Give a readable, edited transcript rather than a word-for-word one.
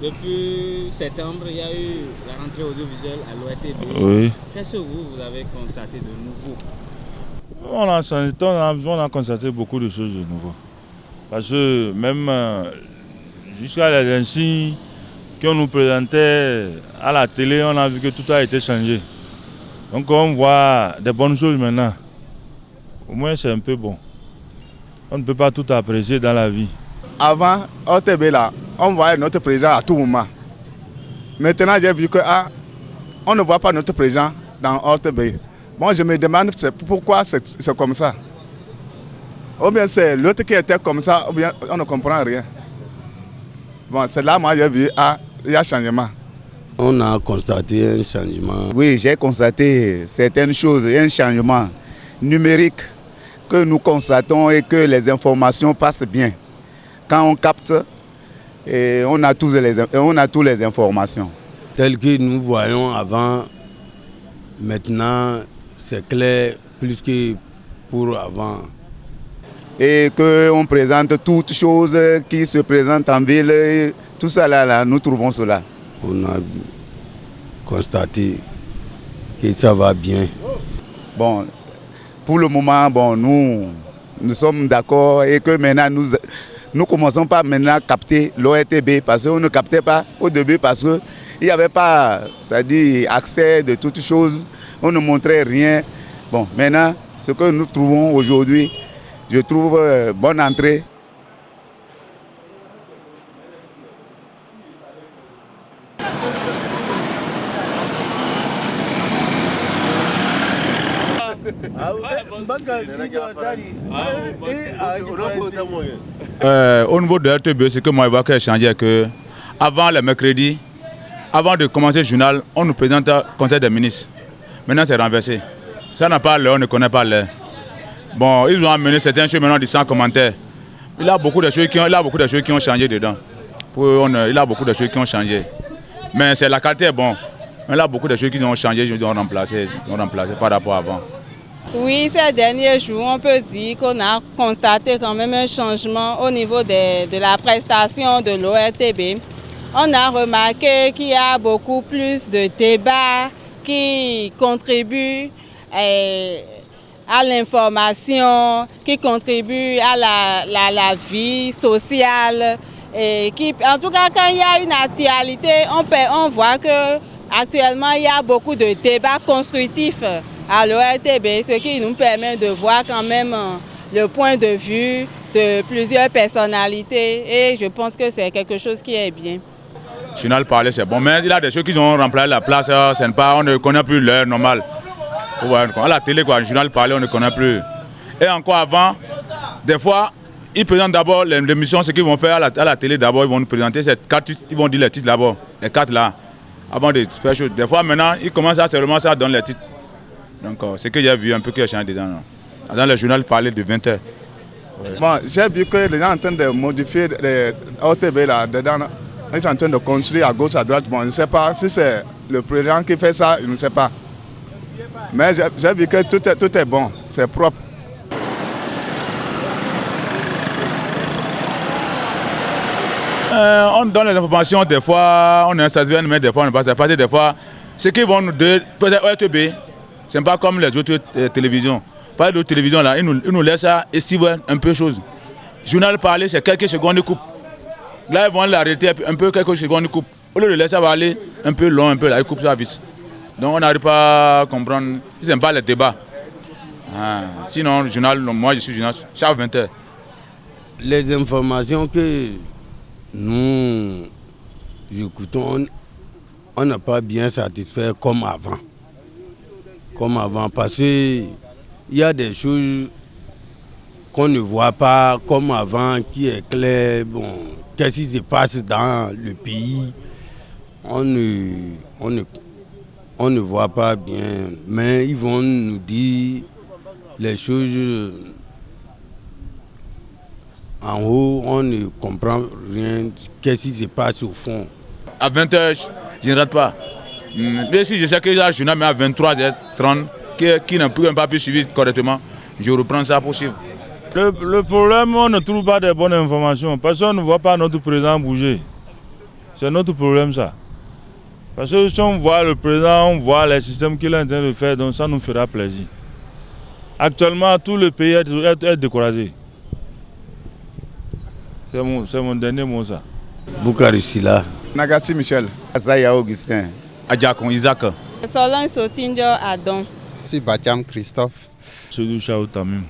Depuis septembre, il y a eu la rentrée audiovisuelle à l'ORTB. Oui. Qu'est-ce que vous avez constaté de nouveau? On a constaté beaucoup de choses de nouveau. Parce que même jusqu'à les insignes qu'on nous présentait à la télé, on a vu que tout a été changé. Donc on voit des bonnes choses maintenant. Au moins c'est un peu bon. On ne peut pas tout apprécier dans la vie. Avant, OTB là, on voyait notre président à tout moment. Maintenant, j'ai vu que on ne voit pas notre président dans OTB. Bon, je me demande pourquoi c'est comme ça. Ou bien c'est l'autre qui était comme ça, ou bien on ne comprend rien. Bon, c'est là moi j'ai vu, il y a changement. On a constaté un changement. Oui, j'ai constaté certaines choses, un changement numérique que nous constatons et que les informations passent bien. Quand on capte, on a toutes les informations. Tel que nous voyons avant, maintenant c'est clair plus que pour avant. Et qu'on présente toutes choses qui se présentent en ville, tout ça là, nous trouvons cela. On a constaté que ça va bien. Bon, pour le moment, bon, nous sommes d'accord et que maintenant nous commençons pas maintenant à capter l'ORTB parce qu'on ne captait pas au début parce qu'il n'y avait pas, c'est-à-dire accès de toutes choses, on ne montrait rien. Bon, maintenant, ce que nous trouvons aujourd'hui, je trouve bonne entrée. Au niveau de l'RTB, ce que moi je vois qui a changé, que avant le mercredi, avant de commencer le journal, on nous présente le conseil des ministres. Maintenant c'est renversé. Ça n'a pas l'heure, on ne connaît pas l'heure. Bon, ils ont amené certaines choses maintenant sans commentaires. Il y a beaucoup de choses qui ont changé dedans. Il y a beaucoup de choses qui ont changé. Mais la qualité est bonne. Mais il y a beaucoup de choses qui ont changé, ils ont remplacé par rapport à avant. Oui, ces derniers jours, on peut dire qu'on a constaté quand même un changement au niveau de la prestation de l'ORTB. On a remarqué qu'il y a beaucoup plus de débats qui contribuent à l'information, qui contribuent à la vie sociale. Et en tout cas, quand il y a une actualité, on voit qu'actuellement, il y a beaucoup de débats constructifs à l'ORTB, ce qui nous permet de voir quand même le point de vue de plusieurs personnalités et je pense que c'est quelque chose qui est bien. Le journal parler c'est bon, mais il y a des choses qui ont remplacé la place, on ne connaît plus l'heure normale. À la télé, le journal parler, on ne connaît plus. Et encore avant, des fois, ils présentent d'abord l'émission, ce qu'ils vont faire à la télé d'abord, ils vont nous présenter cette carte, ils vont dire les titres d'abord, les cartes là, avant de faire chose. Des fois maintenant, ils commencent à seulement ça donne les titres. Donc c'est que j'ai vu un peu qui a changé dedans. Dans le journal, parler de 20h. Ouais. Bon, j'ai vu que les gens sont en train de modifier les OTB là dedans. Ils sont en train de construire à gauche, à droite. Bon, je ne sais pas si c'est le président qui fait ça, je ne sais pas. Mais j'ai vu que tout est bon, c'est propre. On donne les informations, des fois on est insatisfait, mais des fois on ne passe pas. Des fois, ce qu'ils vont nous dire, peut-être ORTB, ce n'est pas comme les autres télévisions. Pas d'autres télévisions là, ils nous laissent estiver un peu de choses. Journal parler, c'est quelques secondes de coupe. Là, ils vont l'arrêter un peu, quelques secondes de coupe. Au lieu de laisser aller un peu long, un peu là, ils coupent ça vite. Donc on n'arrive pas à comprendre, ils n'aiment pas les débats. Sinon, le journal, moi je suis journal chaque 20h. Les informations que nous écoutons, on n'est pas bien satisfait comme avant. Parce qu'il y a des choses qu'on ne voit pas comme avant, qui est clair. Bon, qu'est-ce qui se passe dans le pays, on ne voit pas bien. Mais ils vont nous dire les choses en haut, on ne comprend rien. Qu'est-ce qui se passe au fond? À 20h, je ne rate pas. Mais si je sais que là, je n'ai mais à 23h30, qui n'a pas pu suivre correctement, je reprends ça pour suivre. Le problème, on ne trouve pas de bonnes informations parce qu'on ne voit pas notre président bouger. C'est notre problème ça. Parce que si on voit le président, on voit les systèmes qu'il est en train de faire, donc ça nous fera plaisir. Actuellement, tout le pays est découragé. C'est mon dernier mot ça. Boukari Silla. Nagassi Michel. Azaya Augustin. Adjakon Isaac. Solange Sotinjo Adon. C'est Batiam Christophe. Sedou Chao Tamim.